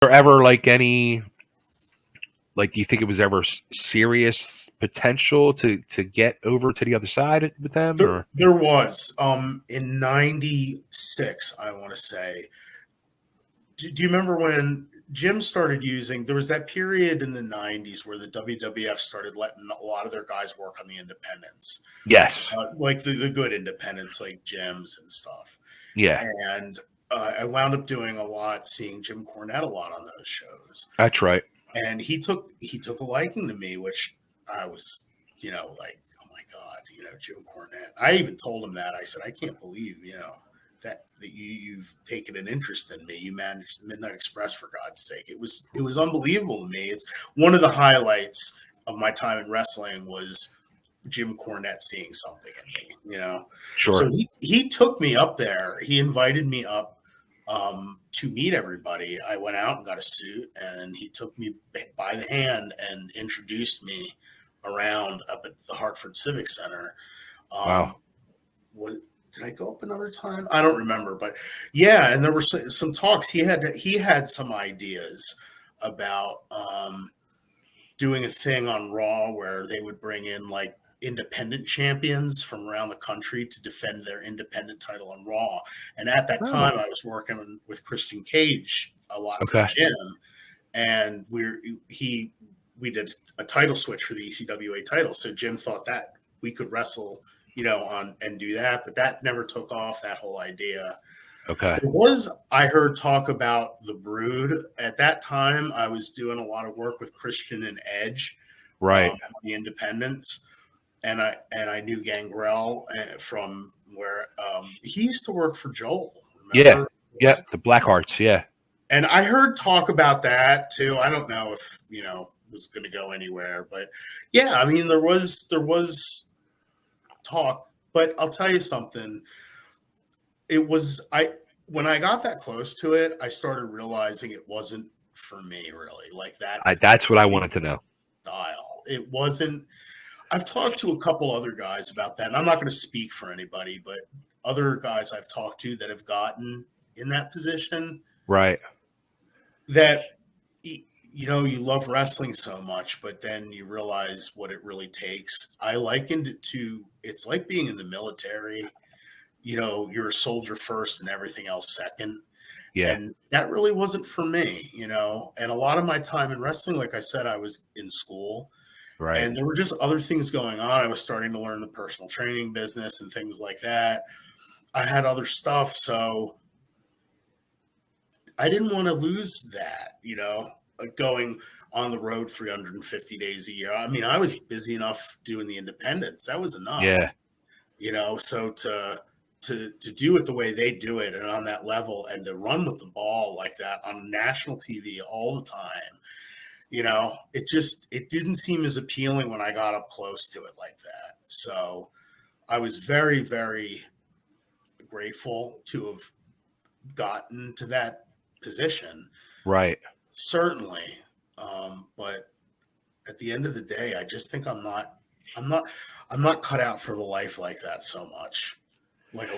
there ever like any like? Do you think it was ever serious potential to get over to the other side with them, or There was in '96, I want to say. Do you remember when Jim started using? There was that period in the '90s where the WWF started letting a lot of their guys work on the independents, yes, like the good independents, like Jim's and stuff. yeah, And I wound up doing a lot, seeing Jim Cornette a lot on those shows. that's right. And he took a liking to me, which I was, like, oh my god, Jim Cornette. I even told him that. I said, I can't believe, that you've taken an interest in me. You managed the Midnight Express, for God's sake. It was unbelievable to me. It's one of the highlights of my time in wrestling was Jim Cornette seeing something in me. So Sure. he took me up there. He invited me up to meet everybody. I went out and got a suit, and he took me by the hand and introduced me around up at the Hartford Civic Center. Wow. Did I go up another time? I don't remember, but yeah, and there were some talks. He had some ideas about doing a thing on Raw where they would bring in like independent champions from around the country to defend their independent title on Raw. And at that Oh, time, I was working with Christian Cage a lot for okay. Jim, and we did a title switch for the ECWA title. So Jim thought that we could wrestle, on and do that, but that never took off. That whole idea. Okay. I heard talk about the Brood. At that time, I was doing a lot of work with Christian and Edge, Right. the independents, and I knew Gangrel from where he used to work for Joel. Yeah. Remember? Yep. The Blackhearts. Yeah. And I heard talk about that too. I don't know if was going to go anywhere, but yeah, I mean there was talk. But I'll tell you something. When I got that close to it, I started realizing it wasn't for me really. Like that. That's what I wanted to know. Style. It wasn't. I've talked to a couple other guys about that, and I'm not going to speak for anybody, but other guys I've talked to that have gotten in that position, Right. that you love wrestling so much, but then you realize what it really takes. I likened it to, it's like being in the military. You're a soldier first and everything else second. Yeah. And that really wasn't for me, and a lot of my time in wrestling, like I said, I was in school. Right. And there were just other things going on. I was starting to learn the personal training business and things like that. I had other stuff. So I didn't want to lose that, going on the road 350 days a year. I mean, I was busy enough doing the independents. That was enough, Yeah. So to do it the way they do it and on that level and to run with the ball like that on national TV all the time, it didn't seem as appealing when I got up close to it like that. So I was very, very grateful to have gotten to that position. Right. Certainly. But at the end of the day, I just think I'm not cut out for the life like that so much. Like a